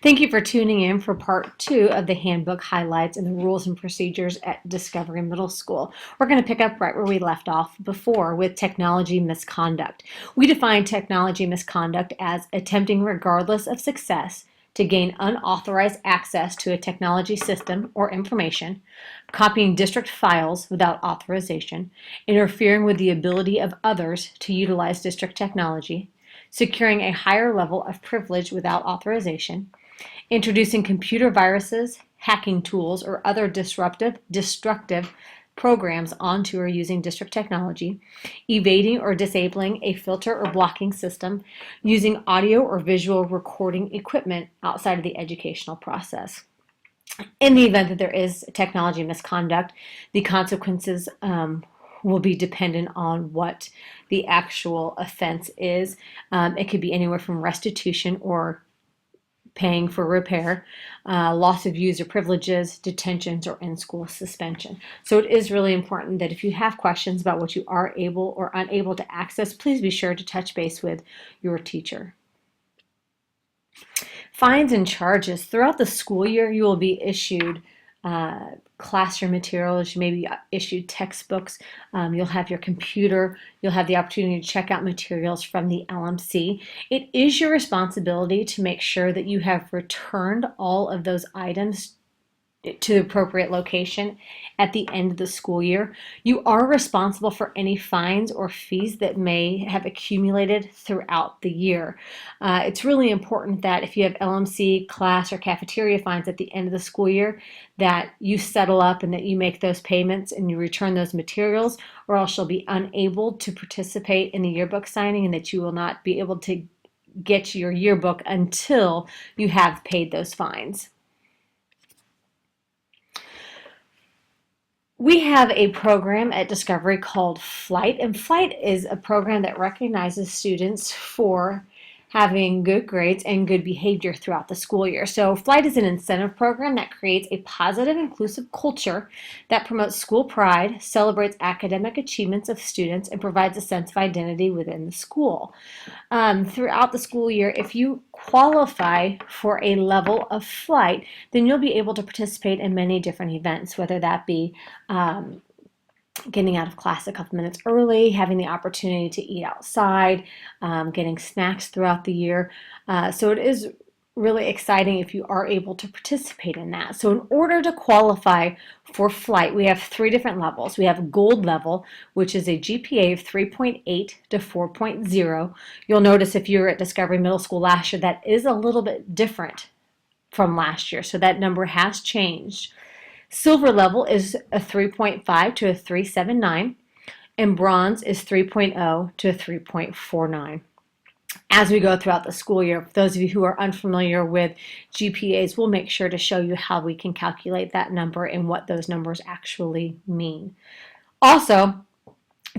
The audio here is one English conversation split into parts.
Thank you for tuning in for part 2 of the handbook highlights and the rules and procedures at Discovery Middle School. We're going to pick up right where we left off before with technology misconduct. We define technology misconduct as attempting, regardless of success, to gain unauthorized access to a technology system or information, copying district files without authorization, interfering with the ability of others to utilize district technology, securing a higher level of privilege without authorization, introducing computer viruses, hacking tools, or other destructive programs onto or using district technology, evading or disabling a filter or blocking system, using audio or visual recording equipment outside of the educational process. In the event that there is technology misconduct, the consequences will be dependent on what the actual offense is. It could be anywhere from restitution or paying for repair, loss of user privileges, detentions, or in-school suspension. So it is really important that if you have questions about what you are able or unable to access, please be sure to touch base with your teacher. Fines and charges. Throughout the school year, you will be issued classroom materials, you may be issued textbooks, you'll have your computer, you'll have the opportunity to check out materials from the LMC. It is your responsibility to make sure that you have returned all of those items to the appropriate location at the end of the school year. You are responsible for any fines or fees that may have accumulated throughout the year. It's really important that if you have LMC, class, or cafeteria fines at the end of the school year, that you settle up and that you make those payments and you return those materials, or else you'll be unable to participate in the yearbook signing and that you will not be able to get your yearbook until you have paid those fines. We have a program at Discovery called Flight, and Flight is a program that recognizes students for having good grades and good behavior throughout the school year. So Flight is an incentive program that creates a positive, inclusive culture that promotes school pride, celebrates academic achievements of students, and provides a sense of identity within the school. Throughout the school year, if you qualify for a level of Flight, then you'll be able to participate in many different events, whether that be getting out of class a couple minutes early, having the opportunity to eat outside, getting snacks throughout the year. So it is really exciting if you are able to participate in that. So in order to qualify for Flight, we have 3 different levels. We have gold level, which is a GPA of 3.8 to 4.0. You'll notice if you were at Discovery Middle School last year, that is a little bit different from last year. So that number has changed. Silver level is a 3.5 to a 3.79, and bronze is 3.0 to a 3.49. As we go throughout the school year, for those of you who are unfamiliar with GPAs, we'll make sure to show you how we can calculate that number and what those numbers actually mean. Also,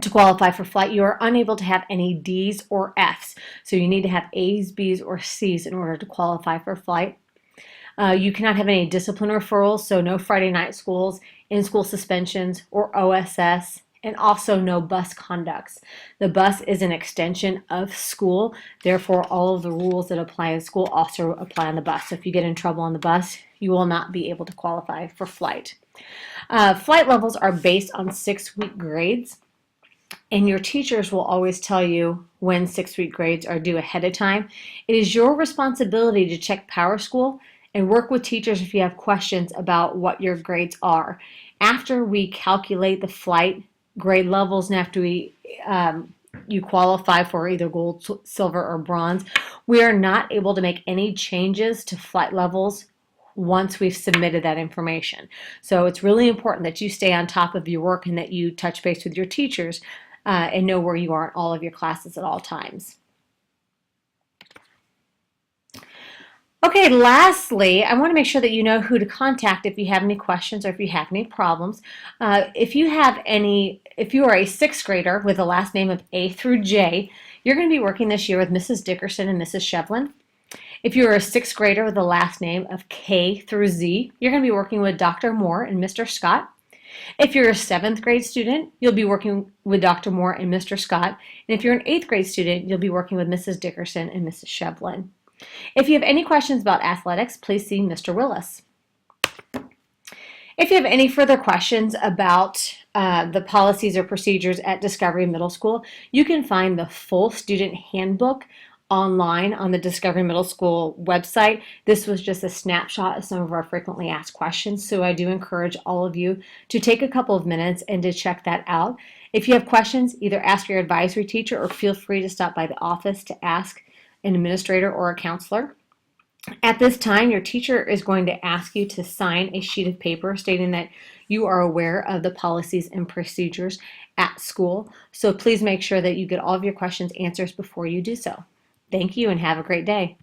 to qualify for Flight, you are unable to have any D's or F's. So you need to have A's, B's, or C's in order to qualify for Flight. You cannot have any discipline referrals, so no Friday night schools, in-school suspensions, or OSS, and also no bus conducts. The bus is an extension of school, therefore all of the rules that apply in school also apply on the bus. So if you get in trouble on the bus, you will not be able to qualify for Flight. Flight levels are based on 6-week grades, and your teachers will always tell you when 6-week grades are due ahead of time. It is your responsibility to check PowerSchool and work with teachers if you have questions about what your grades are. After we calculate the Flight grade levels and after you qualify for either gold, silver, or bronze, we are not able to make any changes to Flight levels once we've submitted that information. So it's really important that you stay on top of your work and that you touch base with your teachers and know where you are in all of your classes at all times. Okay, lastly, I want to make sure that you know who to contact if you have any questions or if you have any problems. If you are a 6th grader with the last name of A through J, you're going to be working this year with Mrs. Dickerson and Mrs. Shevlin. If you're a 6th grader with the last name of K through Z, you're going to be working with Dr. Moore and Mr. Scott. If you're a 7th grade student, you'll be working with Dr. Moore and Mr. Scott. And if you're an 8th grade student, you'll be working with Mrs. Dickerson and Mrs. Shevlin. If you have any questions about athletics, please see Mr. Willis. If you have any further questions about the policies or procedures at Discovery Middle School, you can find the full student handbook online on the Discovery Middle School website. This was just a snapshot of some of our frequently asked questions, so I do encourage all of you to take a couple of minutes and to check that out. If you have questions, either ask your advisory teacher or feel free to stop by the office to ask an administrator or a counselor. At this time, your teacher is going to ask you to sign a sheet of paper stating that you are aware of the policies and procedures at school. So please make sure that you get all of your questions answered before you do so. Thank you and have a great day.